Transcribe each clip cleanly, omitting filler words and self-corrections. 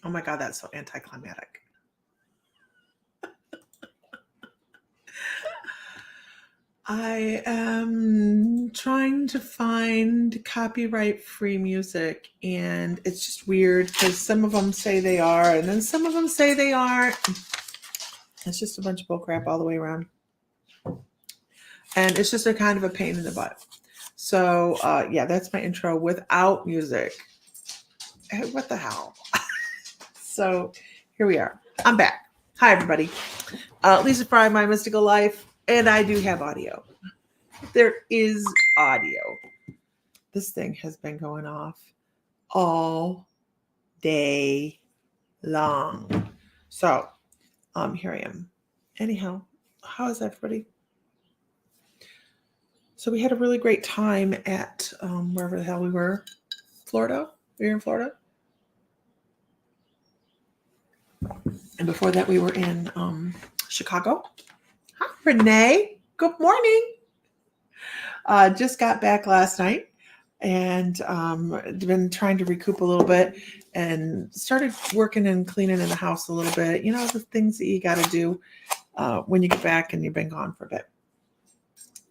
Oh my God, that's so anticlimactic. I am trying to find copyright-free music, and it's just weird because some of them say they are, and then some of them say they aren't. It's just a bunch of bullcrap all the way around. And it's just a kind of a pain in the butt. So, yeah, that's my intro without music. What the hell? So, here we are. I'm back. Hi, everybody. Lisa Fry, My Mystical Life, and I do have audio. There is audio. This thing has been going off all day long. So, here I am. Anyhow, how is everybody? So we had a really great time at wherever the hell we were. Florida? We were in Florida. And before that, we were in Chicago. Hi, Renee. Good morning. Just got back last night and been trying to recoup a little bit and started working and cleaning in the house a little bit. You know, the things that you got to do when you get back and you've been gone for a bit.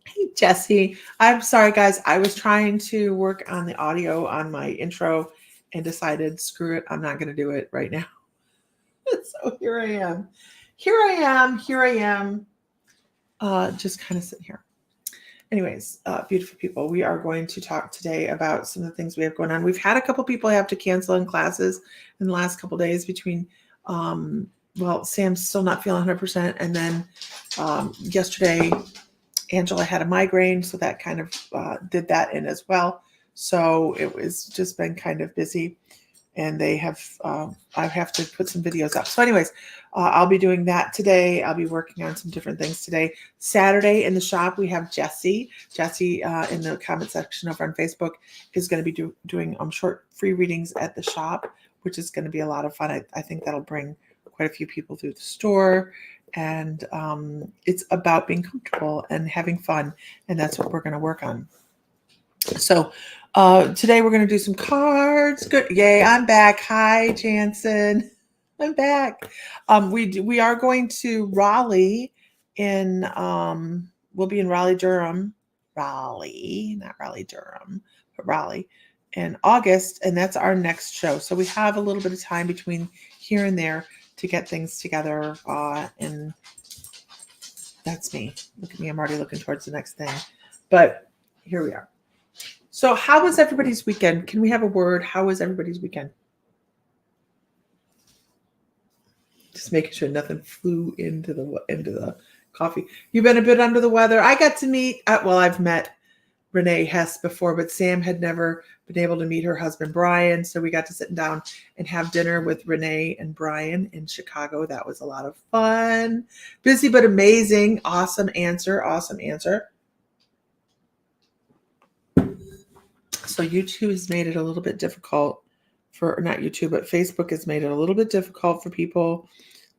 Hey, Jesse. I'm sorry, guys. I was trying to work on the audio on my intro and decided, screw it. I'm not going to do it right now. So here I am. Just kind of sitting here. Anyways, beautiful people, we are going to talk today about some of the things we have going on. We've had a couple people have to cancel in classes in the last couple days between, Sam's still not feeling 100%. And then yesterday, Angela had a migraine, so that kind of did that in as well. So it was just been kind of busy. And they have, I have to put some videos up. So anyways, I'll be doing that today. I'll be working on some different things today. Saturday in the shop, we have Jessie. Jessie in the comment section over on Facebook is going to be doing short free readings at the shop, which is going to be a lot of fun. I think that'll bring quite a few people through the store. And it's about being comfortable and having fun. And that's what we're going to work on. So today we're going to do some cards. Good. Yay. I'm back. Hi, Jansen. I'm back. We are going to Raleigh we'll be in Raleigh, Durham, not Raleigh, Durham, but Raleigh in August. And that's our next show. So we have a little bit of time between here and there to get things together. And that's me. Look at me. I'm already looking towards the next thing, but here we are. So how was everybody's weekend? Can we have a word? How was everybody's weekend? Just making sure nothing flew into the coffee. You've been a bit under the weather. I got to meet, I've met Renee Hess before, but Sam had never been able to meet her husband, Brian. So we got to sit down and have dinner with Renee and Brian in Chicago. That was a lot of fun. Busy, but amazing. Awesome answer. So YouTube has made it a little bit difficult not YouTube, but Facebook has made it a little bit difficult for people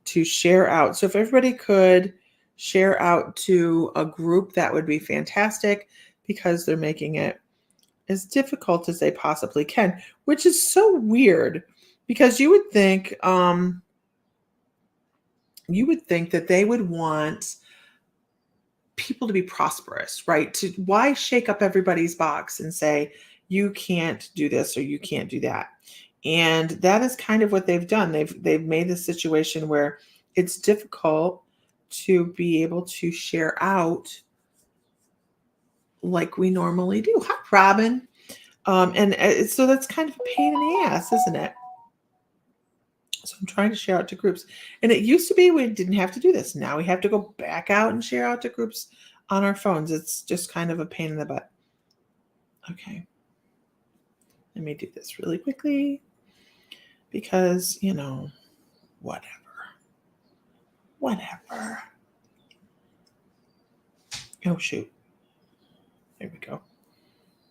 to share out. So if everybody could share out to a group, that would be fantastic because they're making it as difficult as they possibly can, which is so weird because you would think that they would want people to be prosperous, right? Why shake up everybody's box and say, you can't do this or you can't do that. And that is kind of what they've done. They've made the situation where it's difficult to be able to share out like we normally do. Hi, Robin. And so that's kind of a pain in the ass, isn't it? So I'm trying to share out to groups. And it used to be we didn't have to do this. Now we have to go back out and share out to groups on our phones. It's just kind of a pain in the butt. Okay. Let me do this really quickly because, whatever. Oh, shoot. There we go.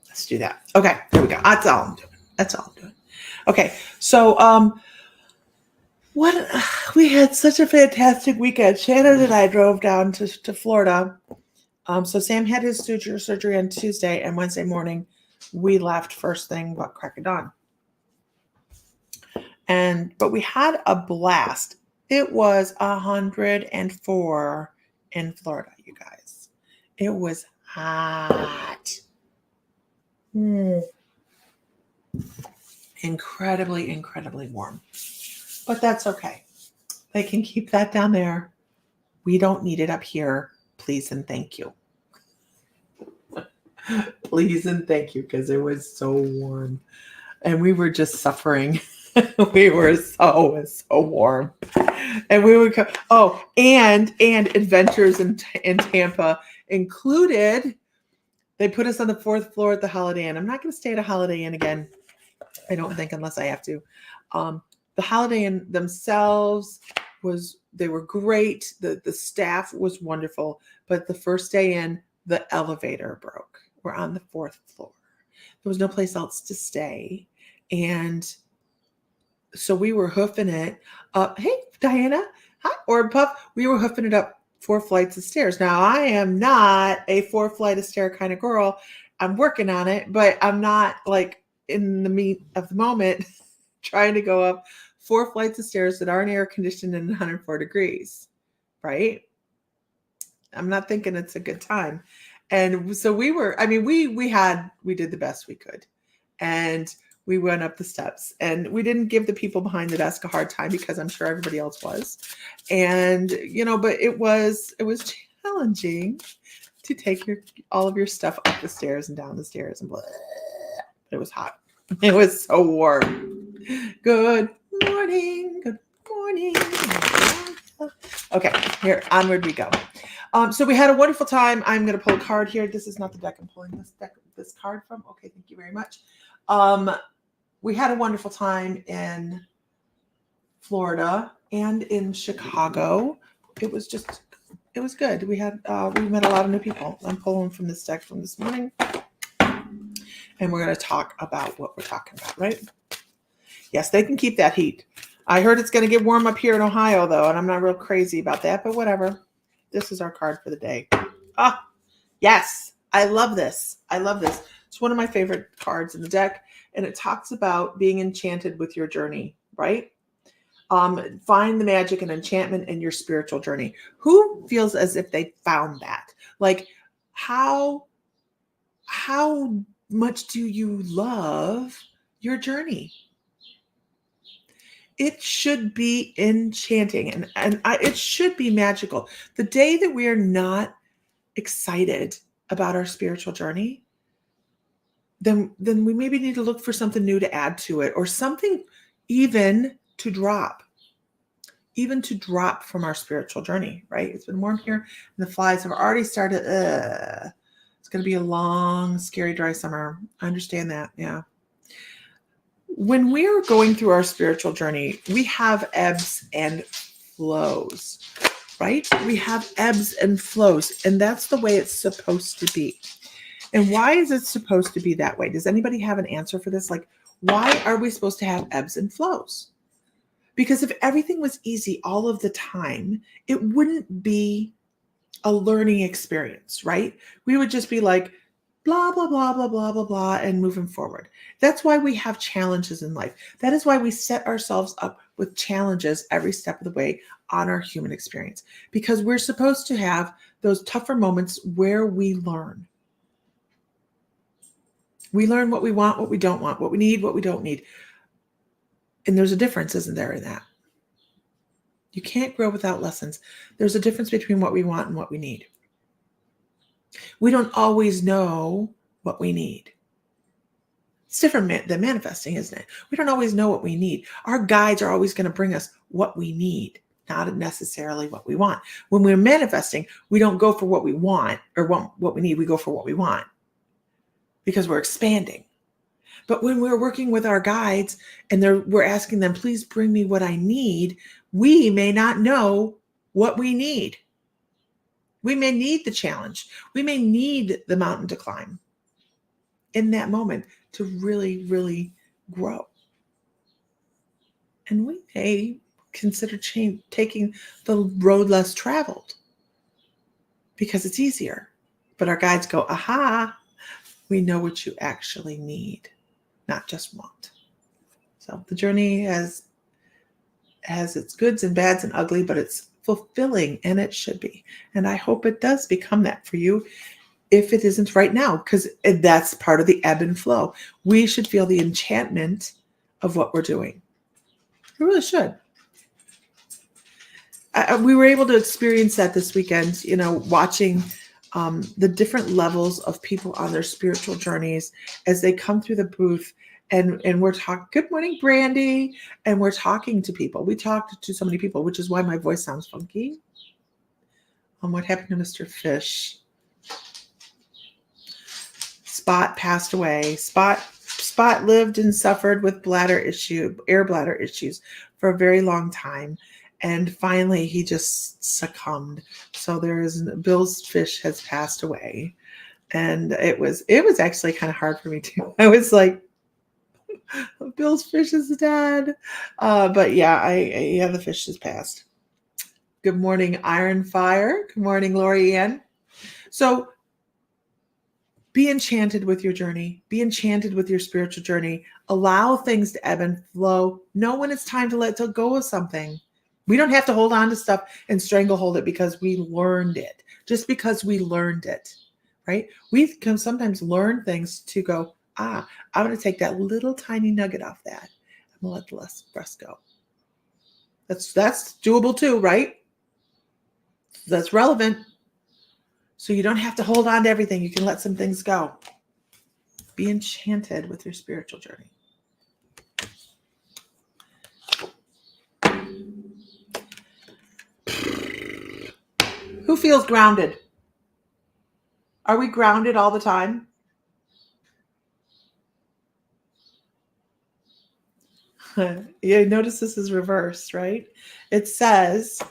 Let's do that. Okay, there we go. That's all I'm doing. Okay, so we had such a fantastic weekend. Shannon and I drove down to Florida. So Sam had his surgery on Tuesday, and Wednesday morning we left first thing about crack of dawn. But we had a blast. It was 104 in Florida, you guys. It was hot. Incredibly, incredibly warm. But that's okay. They can keep that down there. We don't need it up here. Please and thank you. Please and thank you, because it was so warm. And we were just suffering. We were so warm. And we would go, and adventures in Tampa included, they put us on the 4th floor at the Holiday Inn. I'm not going to stay at a Holiday Inn again, I don't think, unless I have to. The Holiday Inn themselves they were great. The staff was wonderful, but the first day in, the elevator broke. We're on the 4th floor. There was no place else to stay. And so we were hoofing it up. Hey, Diana. Hi, or Puff. We were hoofing it up 4 flights of stairs. Now, I am not a 4 flight of stair kind of girl. I'm working on it, but I'm not like in the meat of the moment trying to go up 4 flights of stairs that aren't air conditioned and 104 degrees, right? I'm not thinking it's a good time. And so we did the best we could. And we went up the steps, and we didn't give the people behind the desk a hard time, because I'm sure everybody else was. And, but it was challenging to take all of your stuff up the stairs and down the stairs, and blah. It was hot. It was so warm. Good morning. Good morning. Okay, here, onward we go. So we had a wonderful time. I'm going to pull a card here. This is not the deck I'm pulling this card from. Okay, thank you very much. We had a wonderful time in Florida and in Chicago. It was good. We met a lot of new people. I'm pulling from this deck from this morning, and we're going to talk about what we're talking about, right? Yes, they can keep that heat. I heard it's going to get warm up here in Ohio, though, and I'm not real crazy about that, but whatever. This is our card for the day. Yes, I love this. It's one of my favorite cards in the deck, and it talks about being enchanted with your journey, right? Find the magic and enchantment in your spiritual journey. Who feels as if they found that? Like, how much do you love your journey? It should be enchanting, and it should be magical. The day that we are not excited about our spiritual journey, then we maybe need to look for something new to add to it, or something even to drop from our spiritual journey, right? It's been warm here, and the flies have already started. It's going to be a long, scary, dry summer. I understand that. Yeah. When we're going through our spiritual journey, we have ebbs and flows, right? We have ebbs and flows, and that's the way it's supposed to be. And why is it supposed to be that way? Does anybody have an answer for this? Like, why are we supposed to have ebbs and flows? Because if everything was easy all of the time, it wouldn't be a learning experience, right? We would just be like, blah, blah, blah, blah, blah, blah, blah, and moving forward. That's why we have challenges in life. That is why we set ourselves up with challenges every step of the way on our human experience, because we're supposed to have those tougher moments where we learn. We learn what we want, what we don't want, what we need, what we don't need. And there's a difference, isn't there, in that? You can't grow without lessons. There's a difference between what we want and what we need. We don't always know what we need. It's different than manifesting, isn't it? We don't always know what we need. Our guides are always going to bring us what we need, not necessarily what we want. When we're manifesting, we don't go for what we want or what we need. We go for what we want, because we're expanding. But when we're working with our guides and we're asking them, please bring me what I need, we may not know what we need. We may need the challenge. We may need the mountain to climb in that moment to really, really grow. And we may consider taking the road less traveled because it's easier. But our guides go, aha, we know what you actually need, not just want. So the journey has has its goods and bads and ugly, but it's fulfilling, and it should be. And I hope it does become that for you if it isn't right now, because that's part of the ebb and flow. We should feel the enchantment of what we're doing. We really should. We were able to experience that this weekend, watching the different levels of people on their spiritual journeys as they come through the booth. And we're talking, good morning, Brandy. And we're talking to people. We talked to so many people, which is why my voice sounds funky. What happened to Mr. Fish? Spot passed away. Spot lived and suffered with air bladder issues for a very long time. And finally, he just succumbed. So Bill's Fish has passed away. And it was actually kind of hard for me too. I was like, Bill's Fish is dead. But yeah, the fish has passed. Good morning, Iron Fire. Good morning, Lori Ann. So be enchanted with your journey. Be enchanted with your spiritual journey. Allow things to ebb and flow. Know when it's time to let go of something. We don't have to hold on to stuff and stranglehold it because we learned it. Just because we learned it, right? We can sometimes learn things to go, I'm going to take that little tiny nugget off that. I'm going to let the rest go. That's doable too, right? That's relevant. So you don't have to hold on to everything. You can let some things go. Be enchanted with your spiritual journey. Who feels grounded? Are we grounded all the time? Yeah, notice this is reversed, right? It says,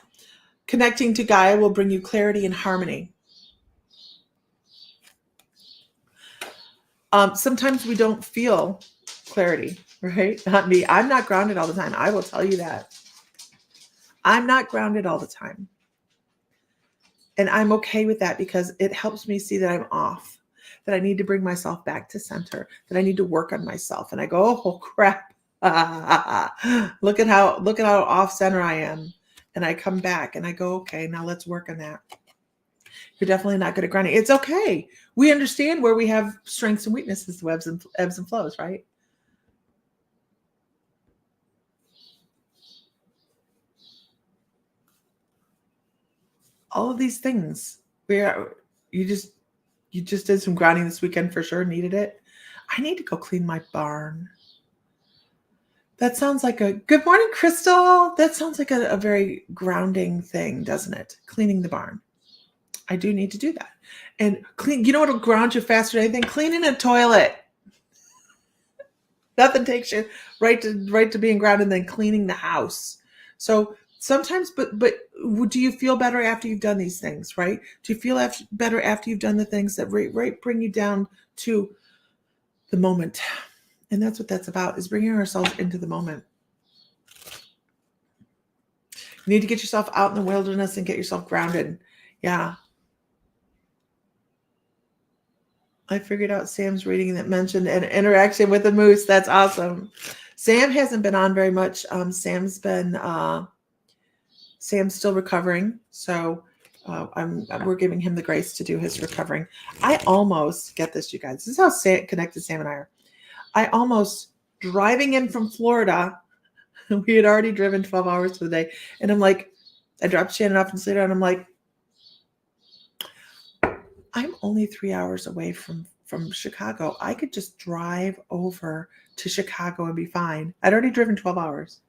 connecting to Gaia will bring you clarity and harmony. Sometimes we don't feel clarity, right? Not me. I'm not grounded all the time. I will tell you that. I'm not grounded all the time. And I'm okay with that because it helps me see that I'm off, that I need to bring myself back to center, that I need to work on myself. And I go, oh crap. Look at how off center I am. And I come back and I go, okay, now let's work on that. You're definitely not good at grounding. It's okay. We understand where we have strengths and weaknesses, ebbs and flows, right? All of these things. You just did some grounding this weekend for sure. Needed it. I need to go clean my barn. That sounds like good morning, Crystal. That sounds like a very grounding thing, doesn't it? Cleaning the barn. I do need to do that. And clean, you know what'll ground you faster than anything? Cleaning a toilet. Nothing takes you right to being grounded than cleaning the house. So sometimes, but do you feel better after you've done these things, right? Do you feel better after you've done the things that bring you down to the moment? And that's what that's about, is bringing ourselves into the moment. You need to get yourself out in the wilderness and get yourself grounded. Yeah. I figured out Sam's reading that mentioned an interaction with a moose. That's awesome. Sam hasn't been on very much. Sam's still recovering. So we're giving him the grace to do his recovering. I almost, get this, you guys. This is how connected Sam and I are. I almost, driving in from Florida, we had already driven 12 hours for the day. And I'm like, I dropped Shannon off and sit down. I'm like, I'm only 3 hours away from Chicago. I could just drive over to Chicago and be fine. I'd already driven 12 hours.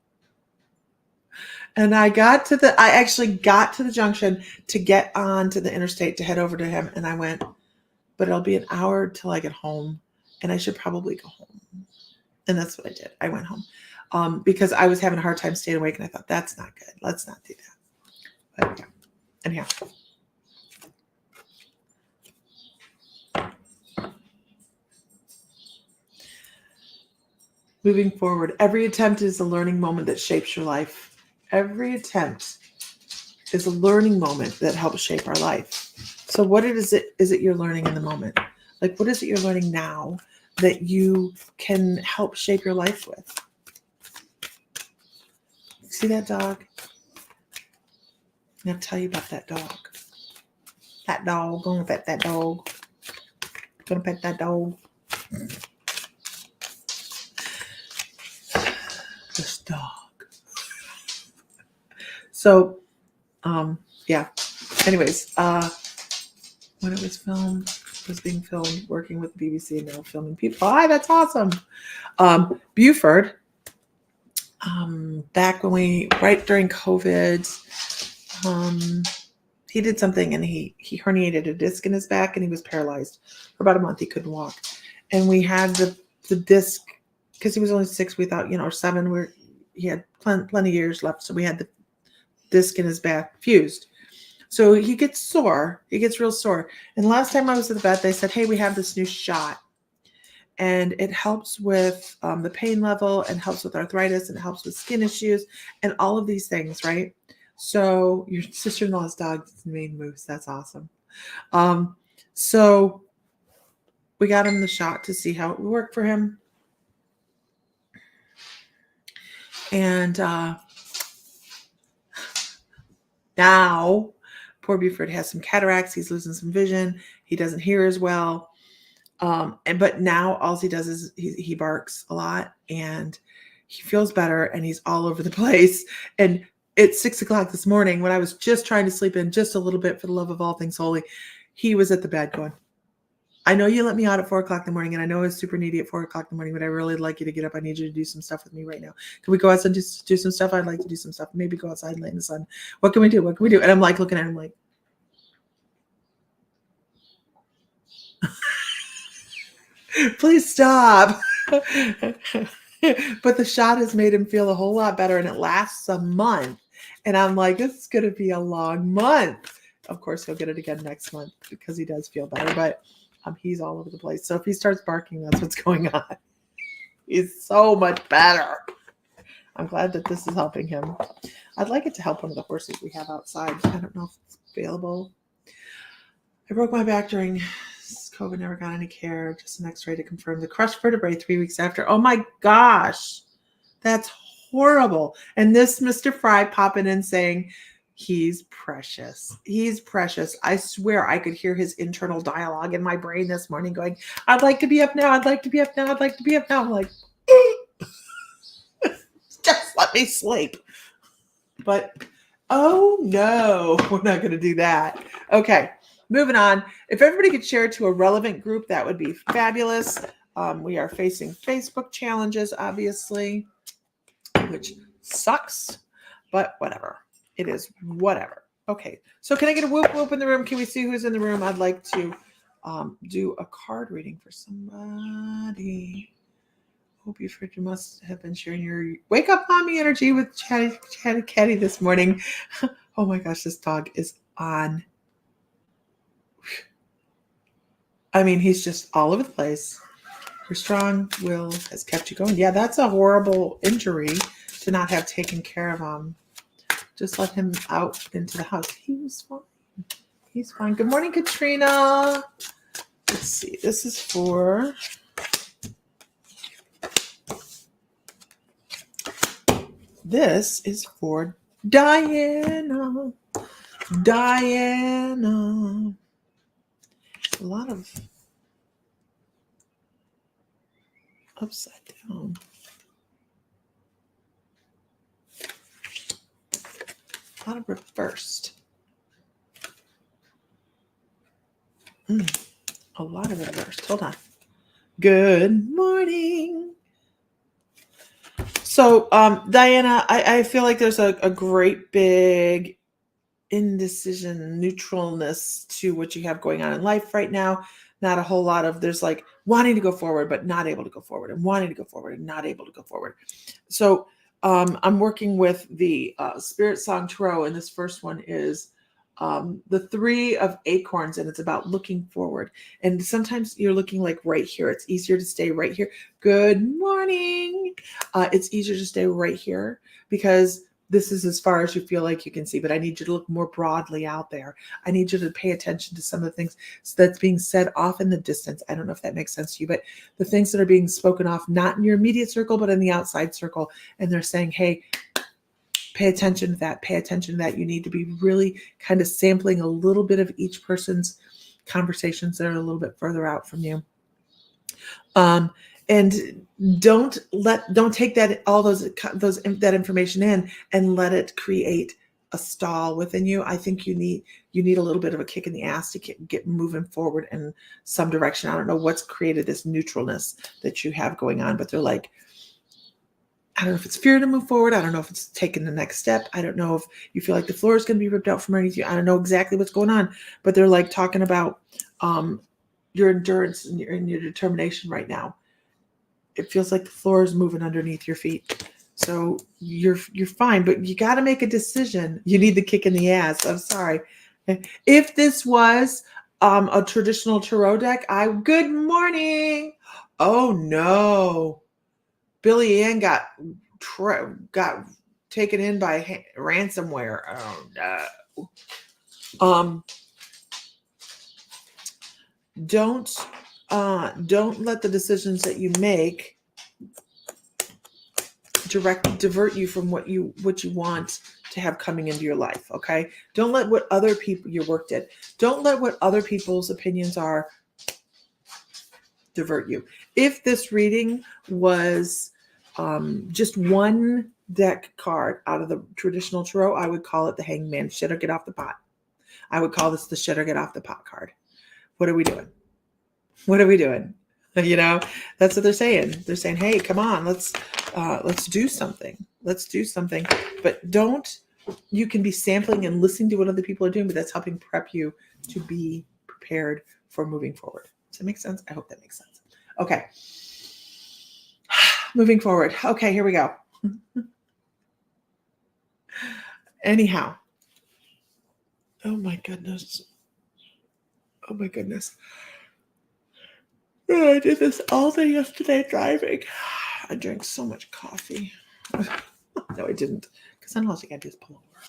And I actually got to the junction to get onto the interstate to head over to him. And I went, but it'll be an hour till I get home. And I should probably go home. And that's what I did. I went home because I was having a hard time staying awake. And I thought, that's not good. Let's not do that. But yeah. Anyhow. Moving forward, every attempt is a learning moment that shapes your life. Every attempt is a learning moment that helps shape our life. So what is it you're learning in the moment? Like, what is it you're learning now that you can help shape your life with? See that dog? I'm going to tell you about that dog. That dog. Going to pet that dog. Going to pet that dog. This dog. So, yeah. Anyways, when it was being filmed, working with the BBC, and now filming people. Hi, that's awesome. Buford, back when right during COVID, he did something and he herniated a disc in his back and he was paralyzed for about a month. He couldn't walk. And we had the disc, because he was only 6, we thought, or 7, he had plenty of years left. So we had the disc in his back fused. So he gets sore. He gets real sore. And last time I was at the vet, they said, hey, we have this new shot. And it helps with the pain level and helps with arthritis and helps with skin issues and all of these things, right? So your sister-in-law's dog is named Moose. That's awesome. So we got him the shot to see how it would work for him. And now poor Buford has some cataracts. He's losing some vision. He doesn't hear as well. But now all he does is he barks a lot and he feels better and he's all over the place. And it's 6 o'clock this morning when I was just trying to sleep in just a little bit for the love of all things holy. He was at the bed going, I know you let me out at 4 o'clock in the morning, and I know I was super needy at 4 o'clock in the morning, but I really like you to get up. I need you to do some stuff with me right now. Can we go outside and do some stuff? I'd like to do some stuff. Maybe go outside and lay in the sun. What can we do? What can we do? And I'm like looking at him like, please stop. But the shot has made him feel a whole lot better, and it lasts a month. And I'm like, it's going to be a long month. Of course, he'll get it again next month because he does feel better, but he's all over the place. So if he starts barking, that's what's going on. He's so much better. I'm glad that this is helping him. I'd like it to help one of the horses we have outside. I don't know if it's available. I broke my back during COVID, never got any care, just an x-ray to confirm the crushed vertebrae 3 weeks after. Oh my gosh, that's horrible. And this Mr. Fry popping in saying, he's precious. He's precious. I swear I could hear his internal dialogue in my brain this morning going, I'd like to be up now. I'd like to be up now. I'd like to be up now. I'm like, just let me sleep. But, oh no, we're not going to do that. Okay. Moving on. If everybody could share to a relevant group, that would be fabulous. We are facing Facebook challenges, obviously, which sucks, but whatever. It is whatever. Okay. So can I get a whoop whoop in the room? Can we see who's in the room? I'd like to do a card reading for somebody. Hope you must have been sharing your wake up mommy energy with Chatty Catty this morning. Oh my gosh, this dog is on. I mean, he's just all over the place. Your strong will has kept you going. Yeah, that's a horrible injury to not have taken care of him. Just let him out into the house. He was fine. He's fine. Good morning, Katrina. Let's see. This is for Diana. Diana. A lot of upside down. A lot of reversed. A lot of reversed. Hold on. Good morning. So, Diana, I feel like there's a great big indecision, neutralness to what you have going on in life right now. Not a whole lot of, there's like wanting to go forward, but not able to go forward, and wanting to go forward and not able to go forward. So I'm working with the Spirit Song Tarot, and this first one is the 3 of acorns, and it's about looking forward. And sometimes you're looking like right here. It's easier to stay right here. Good morning. It's easier to stay right here because this is as far as you feel like you can see, but I need you to look more broadly out there. I need you to pay attention to some of the things that's being said off in the distance. I don't know if that makes sense to you, but the things that are being spoken off, not in your immediate circle, but in the outside circle. And they're saying, hey, Pay attention to that. Pay attention to that. You need to be really kind of sampling a little bit of each person's conversations that are a little bit further out from you. And don't take that information in and let it create a stall within you. I think you need a little bit of a kick in the ass to get moving forward in some direction. I don't know what's created this neutralness that you have going on, but they're like, I don't know if it's fear to move forward. I don't know if it's taking the next step. I don't know if you feel like the floor is going to be ripped out from underneath you. I don't know exactly what's going on, but they're like talking about your endurance and your determination right now. It feels like the floor is moving underneath your feet. So you're fine, but you got to make a decision. You need the kick in the ass. I'm sorry. If this was a traditional tarot deck, good morning. Oh no. Billy Ann got taken in by ransomware. Oh no. Don't let the decisions that you make divert you from what you want to have coming into your life. Okay. Don't let what other people your work did. Don't let what other people's opinions are divert you. If this reading was just one deck card out of the traditional tarot, I would call it the Hangman. Shit or get off the pot. I would call this the shit or get off the pot card. What are we doing? What are we doing? You know, that's what they're saying. They're saying, hey, come on, let's do something. Let's do something. But you can be sampling and listening to what other people are doing, but that's helping prep you to be prepared for moving forward. Does that make sense? I hope that makes sense. Okay. Moving forward. Okay, here we go. Anyhow. Oh my goodness. Oh my goodness. I did this all day yesterday driving. I drank so much coffee. No, I didn't. Because then all I got to do is pull over.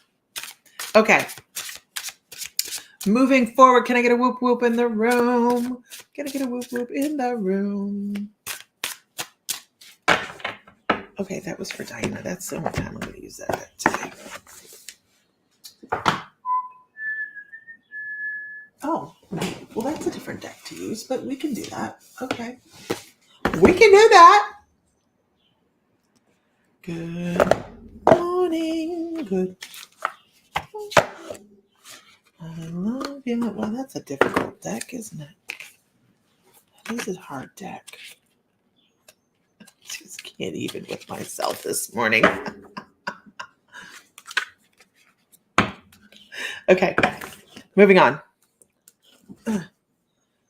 Okay. Moving forward. Can I get a whoop whoop in the room? Can I get a whoop whoop in the room? Okay, that was for Diana. That's the only time I'm going to use that today. Oh, well, that's a different deck to use, but we can do that. Okay. We can do that. Good morning. Good. I love you. Well, that's a difficult deck, isn't it? This is a hard deck. I just can't even with myself this morning. Okay, moving on.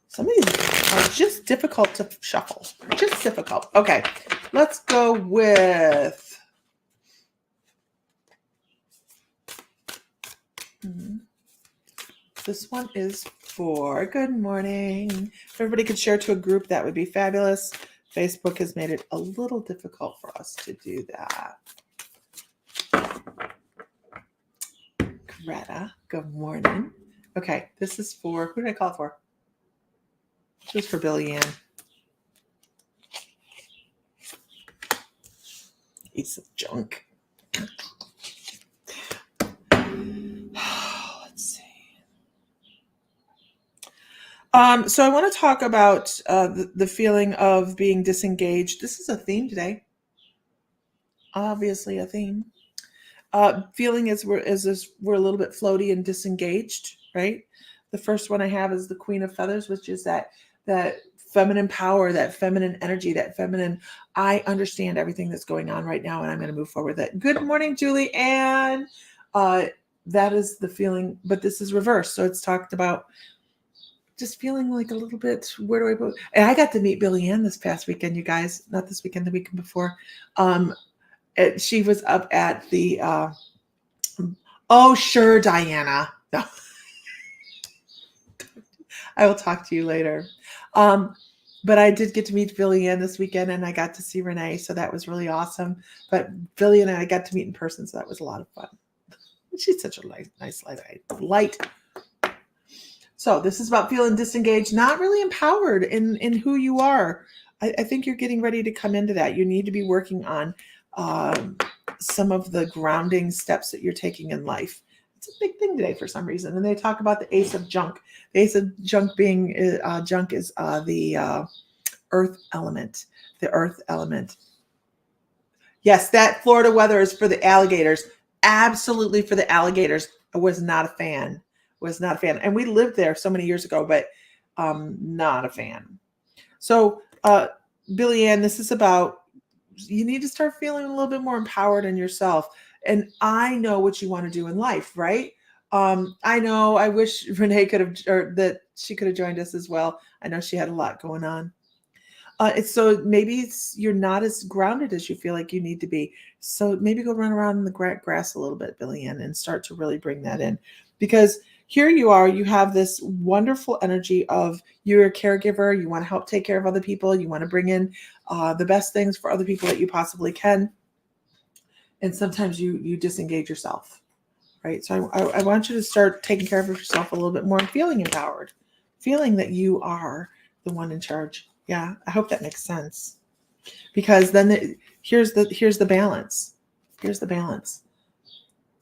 Some of these are just difficult to shuffle. Just difficult. Okay, let's go with this one is for good morning. If everybody could share to a group, that would be fabulous. Facebook has made it a little difficult for us to do that. Greta, good morning. Okay, this is for, who did I call it for? This is for Billy Ann. Piece of junk. Let's see. So I want to talk about the feeling of being disengaged. This is a theme today. Obviously a theme. Feeling is we're a little bit floaty and disengaged, right? The first one I have is the Queen of Feathers, which is that feminine power, that feminine energy, that feminine, I understand everything that's going on right now and I'm going to move forward with it. Good morning, Julie Ann. That is the feeling, but this is reversed. So it's talked about just feeling like a little bit, where do I go? And I got to meet Billy Ann this past weekend, you guys, not this weekend, the weekend before. She was up at the, oh, sure, Diana. No. I will talk to you later. But I did get to meet Billy Ann this weekend and I got to see Renee. So that was really awesome. But Billy and I got to meet in person. So that was a lot of fun. She's such a nice light. So this is about feeling disengaged, not really empowered in who you are. I think you're getting ready to come into that. You need to be working on some of the grounding steps that you're taking in life. It's a big thing today for some reason. And they talk about the ace of junk. The ace of junk being junk is the earth element. The earth element. Yes, that Florida weather is for the alligators. Absolutely for the alligators. I was not a fan. Was not a fan. And we lived there so many years ago, but not a fan. So, Billy Ann, this is about, you need to start feeling a little bit more empowered in yourself. And I know what you want to do in life, right? I know, I wish Renee could have, or that she could have joined us as well. I know she had a lot going on. It's so maybe you're not as grounded as you feel like you need to be. So maybe go run around in the grass a little bit, Billy Ann, and start to really bring that in. Because here you are, you have this wonderful energy of you're a caregiver, you want to help take care of other people, you want to bring in the best things for other people that you possibly can. And sometimes you disengage yourself, right? So I want you to start taking care of yourself a little bit more and feeling empowered, feeling that you are the one in charge. Yeah, I hope that makes sense. Because then here's the balance. Here's the balance.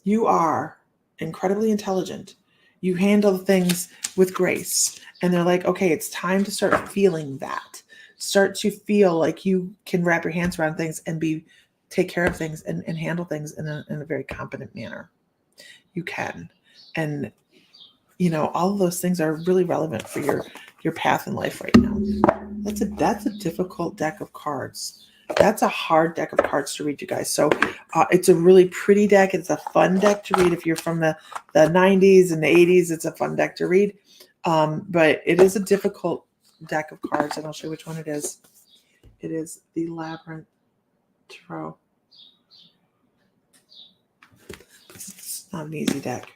You are incredibly intelligent. You handle things with grace. And they're like, okay, it's time to start feeling that. Start to feel like you can wrap your hands around things and take care of things and handle things in a very competent manner. You can. And all of those things are really relevant for your path in life right now. That's a difficult deck of cards. That's a hard deck of cards to read, you guys. So it's a really pretty deck. It's a fun deck to read. If you're from the 90s and the 80s, it's a fun deck to read. But it is a difficult deck of cards, and I'll show you which one it is. It is the Labyrinth Tarot. It's not an easy deck.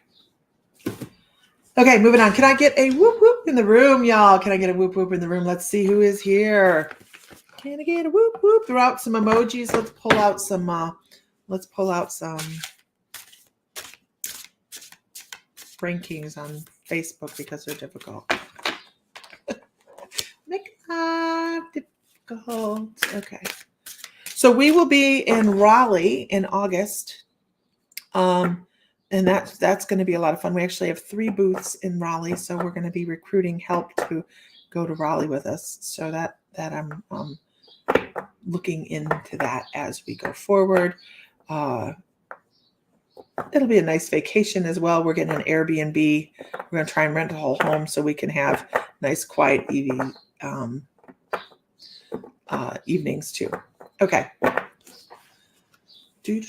Okay, moving on. Can I get a whoop whoop in the room, y'all? Can I get a whoop whoop in the room? Let's see who is here. Can I get a whoop whoop? Throw out some emojis. Let's pull out some rankings on Facebook because they're difficult. Make difficult. Okay. So we will be in Raleigh in August. And that's going to be a lot of fun. We actually have 3 booths in Raleigh, so we're going to be recruiting help to go to Raleigh with us. So that I'm looking into that as we go forward. It'll be a nice vacation as well. We're getting an Airbnb. We're going to try and rent a whole home so we can have nice, quiet evenings too. Okay. Can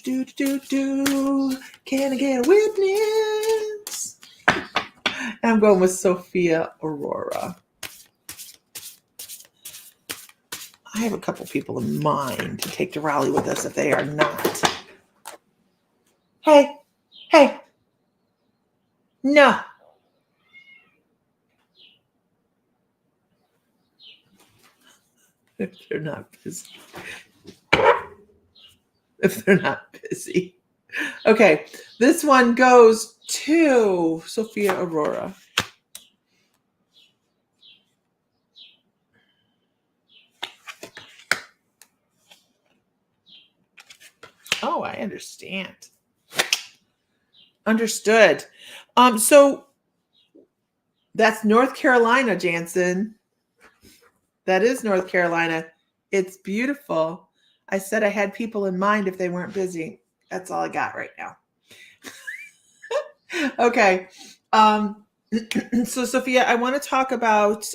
I get a witness? I'm going with Sophia Aurora. I have a couple people in mind to take to Raleigh with us if they are not. Hey, no. If they're not busy. Okay, this one goes to Sophia Aurora. Oh, I understand. Understood. So that's North Carolina, Jansen. That is North Carolina. It's beautiful. I said I had people in mind if they weren't busy. That's all I got right now. Okay. So Sophia, I want to talk about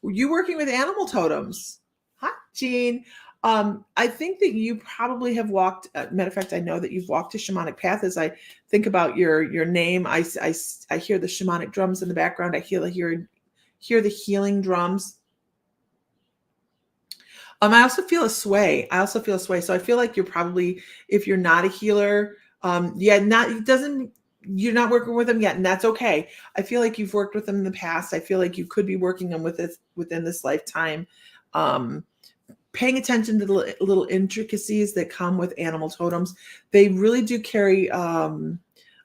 you working with animal totems. Hi, Jean. I think that you probably have walked. Matter of fact, I know that you've walked a shamanic path. As I think about your name, I hear the shamanic drums in the background. I hear the healing drums. I also feel a sway. So I feel like you're probably, if you're not a healer, you're not working with them yet, and that's okay. I feel like you've worked with them in the past. I feel like you could be working them within this lifetime. Paying attention to the little intricacies that come with animal totems. They really do carry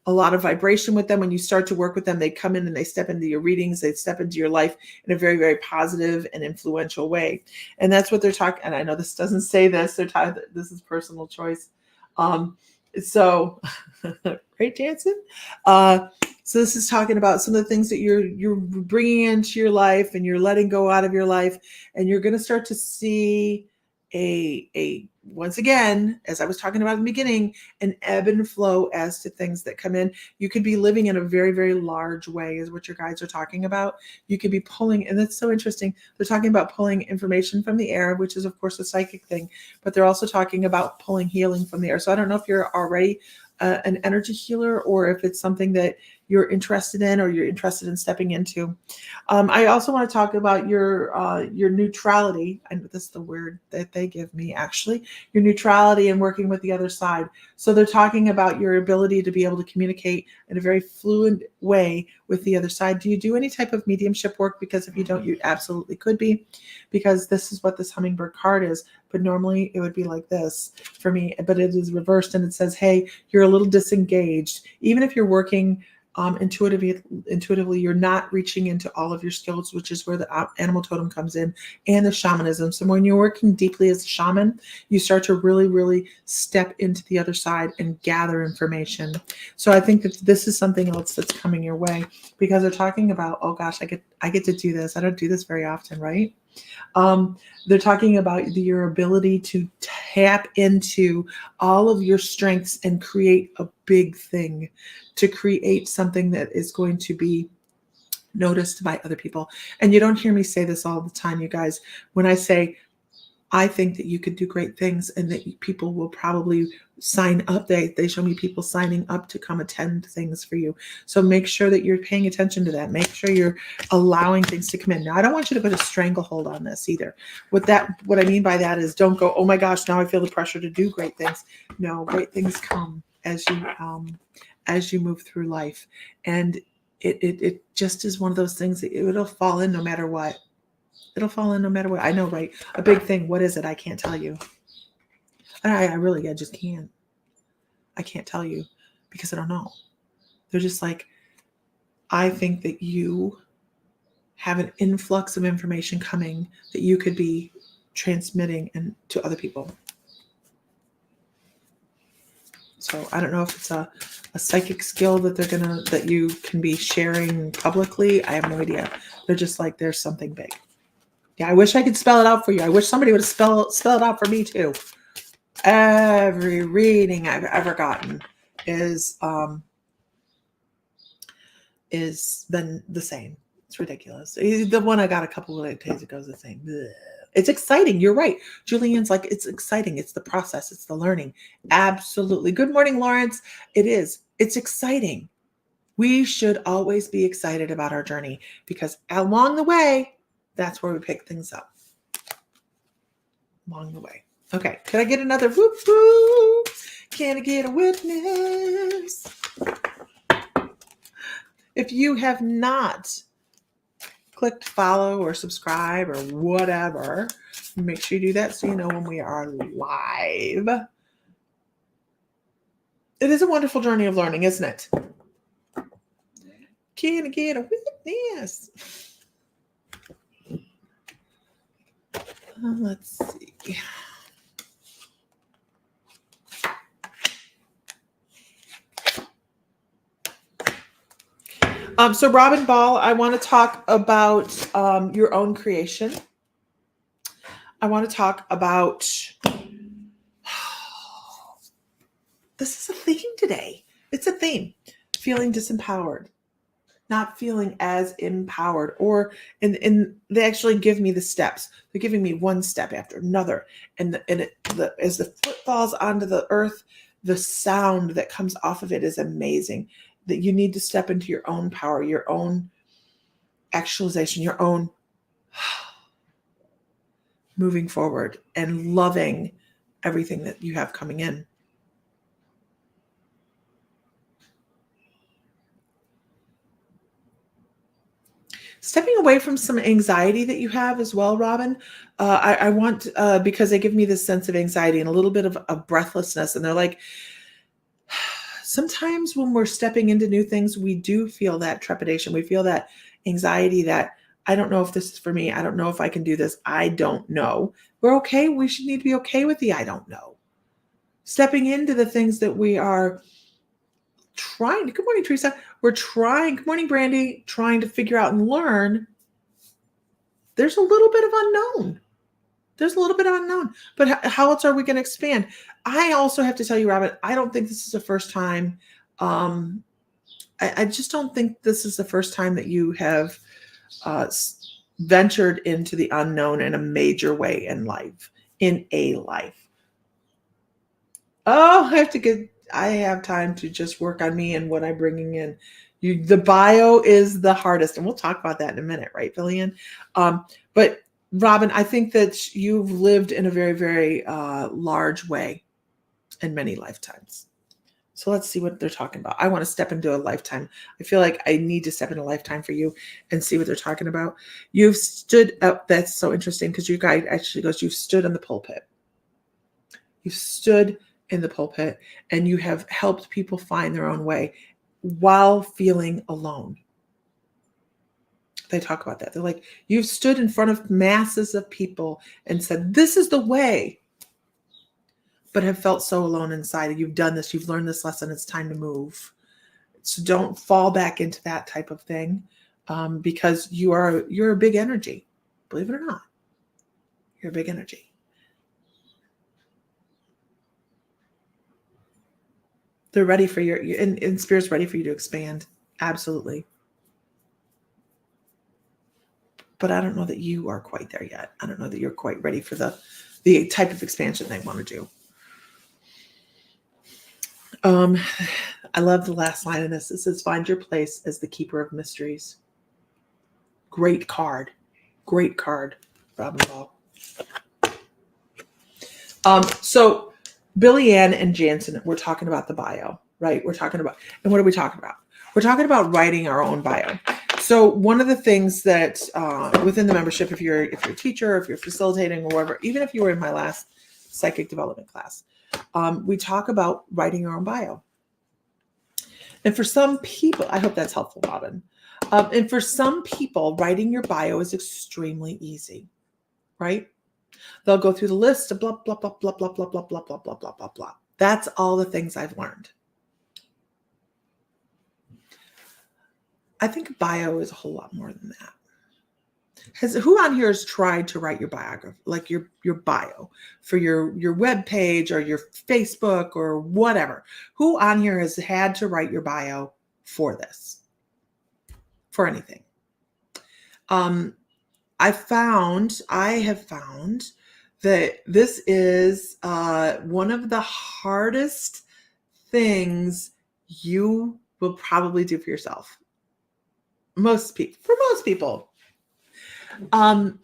a lot of vibration with them. When you start to work with them, they come in and they step into your readings. They step into your life in a very, very positive and influential way. And that's what they're talking. And I know this doesn't say this. They're talking. This is personal choice. So, great, Jansen. Uh, so this is talking about some of the things that you're bringing into your life and you're letting go out of your life, and you're going to start to see a once again, as I was talking about in the beginning, an ebb and flow as to things that come in. You could be living in a very, very large way, is what your guides are talking about. You could be pulling, and that's so interesting. They're talking about pulling information from the air, which is of course a psychic thing, but they're also talking about pulling healing from the air. So I don't know if you're already an energy healer or if it's something that you're interested in or you're interested in stepping into. I also want to talk about your neutrality, and this is the word that they give me actually, your neutrality and working with the other side. So they're talking about your ability to be able to communicate in a very fluent way with the other side. Do you do any type of mediumship work? Because if you don't, you absolutely could be, because this is what this hummingbird card is. But normally it would be like this for me, but it is reversed and it says, hey, you're a little disengaged. Even if you're working intuitively, you're not reaching into all of your skills, which is where the animal totem comes in, and the shamanism. So when you're working deeply as a shaman, you start to really, really step into the other side and gather information. So I think that this is something else that's coming your way, because they're talking about, oh gosh, I get to do this. I don't do this very often, right? They're talking about your ability to tap into all of your strengths and create a big thing, to create something that is going to be noticed by other people. And you don't hear me say this all the time, you guys, when I say, I think that you could do great things and that people will probably sign up. They show me people signing up to come attend things for you. So make sure that you're paying attention to that. Make sure you're allowing things to come in. Now, I don't want you to put a stranglehold on this either. What I mean by that is, don't go, oh my gosh, now I feel the pressure to do great things. No, great things come as you move through life. And it just is one of those things that it'll fall in no matter what. It'll fall in no matter what. I know, right? A big thing. What is it? I can't tell you. I just can't. I can't tell you because I don't know. They're just like, I think that you have an influx of information coming that you could be transmitting and to other people. So I don't know if it's a psychic skill that you can be sharing publicly. I have no idea. They're just like, there's something big. Yeah, I wish I could spell it out for you. I wish somebody would spell it out for me too. Every reading I've ever gotten is been the same. It's ridiculous. The one I got a couple of days ago is the same. Blech. It's exciting. You're right. Julian's like, it's exciting. It's the process. It's the learning. Absolutely. Good morning, Lawrence. It is. It's exciting. We should always be excited about our journey, because along the way, that's where we pick things up. Along the way. Okay. Could I get another whoop whoop? Can I get a witness? If you have not clicked follow or subscribe or whatever, make sure you do that so you know when we are live. It is a wonderful journey of learning, isn't it? Can I get a witness? Let's see. So Robin Ball, I want to talk about your own creation. I want to talk about, this is a theme today. It's a theme, feeling disempowered, not feeling as empowered, and they actually give me the steps. They're giving me one step after another. And as the foot falls onto the earth, the sound that comes off of it is amazing. That you need to step into your own power, your own actualization, your own moving forward and loving everything that you have coming in. Stepping away from some anxiety that you have as well, Robin. I want, because they give me this sense of anxiety and a little bit of breathlessness. And they're like, sometimes when we're stepping into new things, we do feel that trepidation. We feel that anxiety that, I don't know if this is for me. I don't know if I can do this. I don't know. We're okay. We should need to be okay with the I don't know. stepping into the things that we are trying to, good morning, Teresa. We're trying, good morning, Brandy, trying to figure out and learn. There's a little bit of unknown. There's a little bit of unknown, but how else are we going to expand? I also have to tell you, Robin, I don't think this is the first time. I just don't think this is the first time that you have ventured into the unknown in a major way in life, in a life. Oh, I have time to just work on me and what I'm bringing in. The bio is the hardest, and we'll talk about that in a minute, right, Villian? But Robin, I think that you've lived in a very, very large way in many lifetimes. So let's see what they're talking about. I want to step into a lifetime. I feel like I need to step into a lifetime for you and see what they're talking about. You've stood up. That's so interesting because your guide actually goes, you've stood in the pulpit. You've stood in the pulpit and you have helped people find their own way while feeling alone. They talk about that. They're like, you've stood in front of masses of people and said, this is the way, but have felt so alone inside. You've done this. You've learned this lesson. It's time to move. So don't fall back into that type of thing because you're a big energy. Believe it or not, you're a big energy. They're ready for and Spirit's ready for you to expand. Absolutely. But I don't know that you are quite there yet. I don't know that you're quite ready for the type of expansion they want to do. I love the last line of this. It says, find your place as the keeper of mysteries. Great card. Great card, Robin Ball. So Billy Ann and Jansen, we're talking about the bio, right? We're talking about, and what are we talking about? We're talking about writing our own bio. So one of the things that within the membership, if you're a teacher, if you're facilitating or whatever, even if you were in my last psychic development class, we talk about writing your own bio. And for some people, I hope that's helpful, Robin. And for some people, writing your bio is extremely easy, right? They'll go through the list of blah, blah, blah, blah, blah, blah, blah, blah, blah, blah, blah, blah, blah. That's all the things I've learned. I think bio is a whole lot more than that. Who on here has tried to write your biography, like your bio for your web page or your Facebook or whatever? Who on here has had to write your bio for this? For anything? I have found that this is one of the hardest things you will probably do for yourself. For most people. And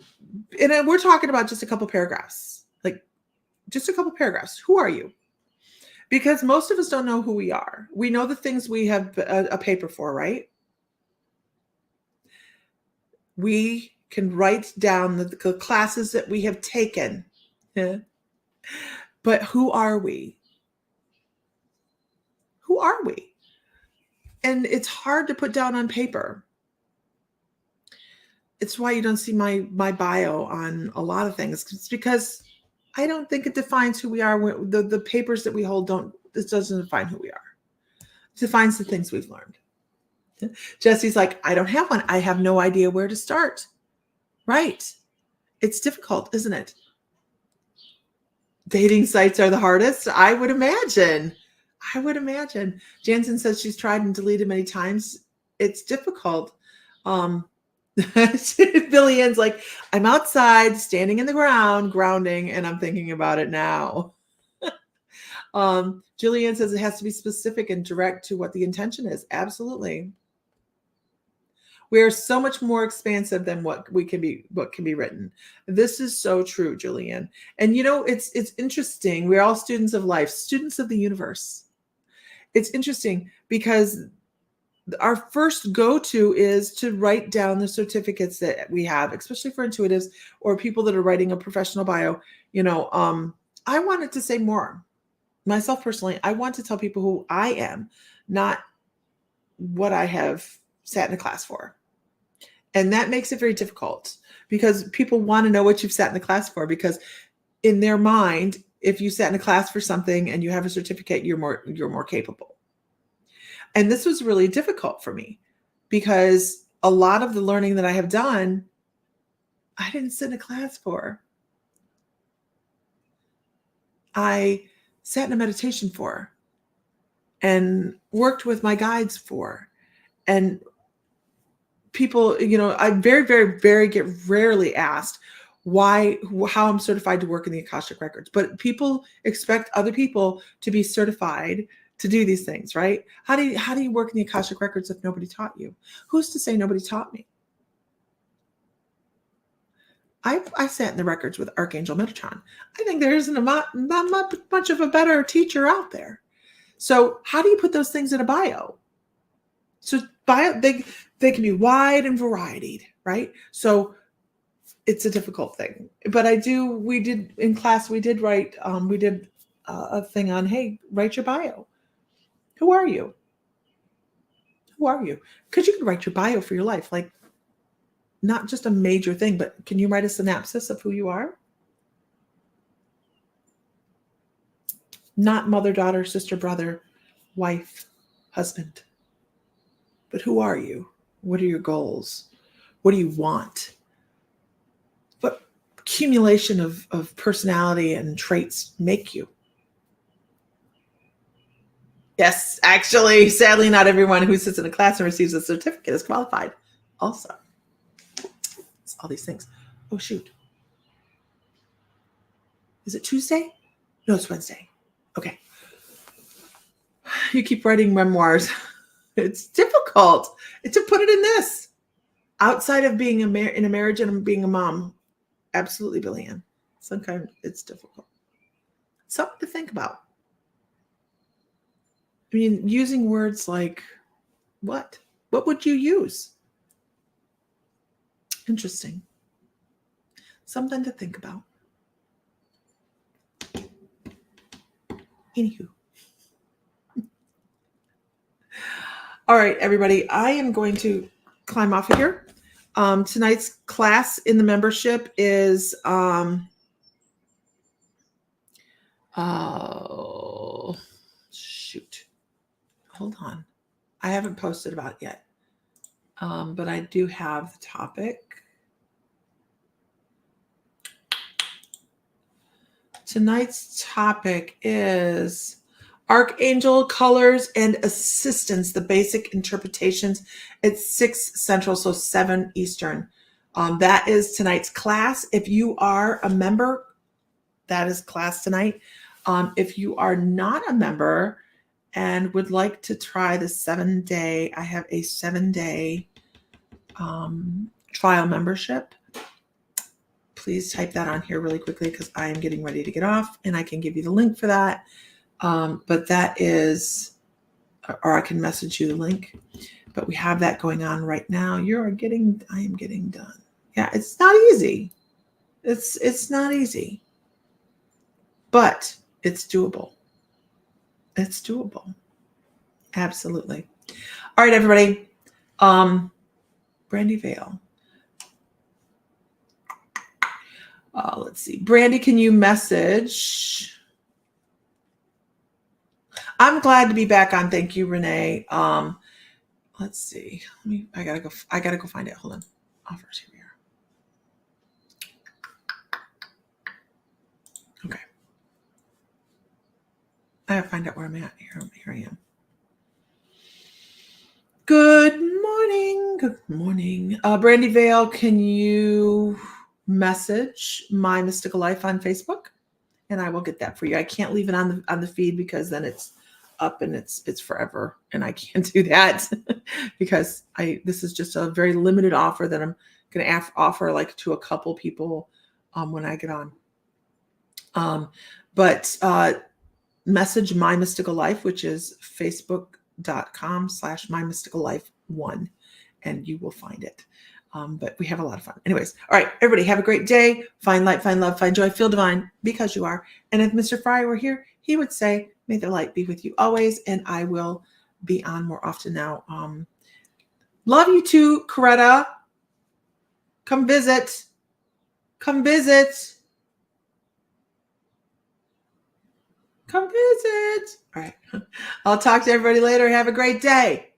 we're talking about just a couple paragraphs, like just a couple paragraphs. Who are you? Because most of us don't know who we are. We know the things we have a paper for, right? We can write down the classes that we have taken. Yeah. But who are we? Who are we? And it's hard to put down on paper. It's why you don't see my bio on a lot of things. It's because I don't think it defines who we are. The papers that we hold this doesn't define who we are. It defines the things we've learned. Jesse's like, I don't have one. I have no idea where to start. Right. It's difficult, isn't it? Dating sites are the hardest. I would imagine. Jansen says she's tried and deleted many times. It's difficult. Billy Ann's like, I'm outside, standing in the ground, grounding, and I'm thinking about it now. Julianne says it has to be specific and direct to what the intention is. Absolutely. We are so much more expansive than what can be written. This is so true, Julianne. And it's interesting. We're all students of life, students of the universe. It's interesting because our first go-to is to write down the certificates that we have, especially for intuitives or people that are writing a professional bio. I wanted to say more. Myself personally, I want to tell people who I am, not what I have sat in a class for. And that makes it very difficult because people want to know what you've sat in the class for, because in their mind, if you sat in a class for something and you have a certificate, you're more capable. And this was really difficult for me because a lot of the learning that I have done, I didn't sit in a class for. I sat in a meditation for and worked with my guides for. And people, I very, very, very get rarely asked how I'm certified to work in the Akashic Records. But people expect other people to be certified to do these things, right? How do you work in the Akashic Records if nobody taught you? Who's to say nobody taught me? I sat in the records with Archangel Metatron. I think there isn't not much of a better teacher out there. So how do you put those things in a bio? So bio, they can be wide and varied, right? So it's a difficult thing. But we did in class, we did write, a thing on, hey, write your bio. Who are you? Who are you? Because you can write your bio for your life, like not just a major thing, but can you write a synopsis of who you are? Not mother, daughter, sister, brother, wife, husband. But who are you? What are your goals? What do you want? What accumulation of personality and traits make you? Yes, actually, sadly, not everyone who sits in a class and receives a certificate is qualified. Also, it's all these things. Oh, shoot. Is it Tuesday? No, it's Wednesday. Okay. You keep writing memoirs. It's difficult to put it in this. Outside of being in a marriage and being a mom, absolutely, Billian. Sometimes it's difficult. Something to think about. I mean, using words like what? What would you use? Interesting. Something to think about. Anywho. All right, everybody. I am going to climb off of here. Tonight's class in the membership is oh shoot. Hold on. I haven't posted about it yet. But I do have the topic. Tonight's topic is Archangel Colors and Assistance, the basic interpretations. It's 6 Central, so 7 Eastern. That is tonight's class. If you are a member, that is class tonight. If you are not a member and would like to try the 7-day, I have a 7-day trial membership. Please type that on here really quickly because I am getting ready to get off and I can give you the link for that. But that is, or I can message you the link, but we have that going on right now. I am getting done. Yeah, it's not easy. It's not easy, but it's doable. It's doable. Absolutely. All right, everybody. Brandy Vale. Let's see. Brandy, can you message? I'm glad to be back on. Thank you, Renee. Let's see. I gotta go find it. Hold on. Offers. Here we are. Okay. I gotta find out where I'm at. Here I am. Good morning. Good morning. Brandy Vale, can you message My Mystical Life on Facebook? And I will get that for you. I can't leave it on the feed because then it's up and it's forever, and I can't do that because this is just a very limited offer that I'm going to offer like to a couple people when I get on. But message My Mystical Life, which is facebook.com/MyMysticalLife1, and you will find it. But we have a lot of fun. Anyways, all right, everybody, have a great day. Find light, find love, find joy, feel divine because you are. And if Mr. Fry were here, he would say, may the light be with you always. And I will be on more often now. Love you too, Coretta. Come visit. Come visit. Come visit. All right. I'll talk to everybody later. Have a great day.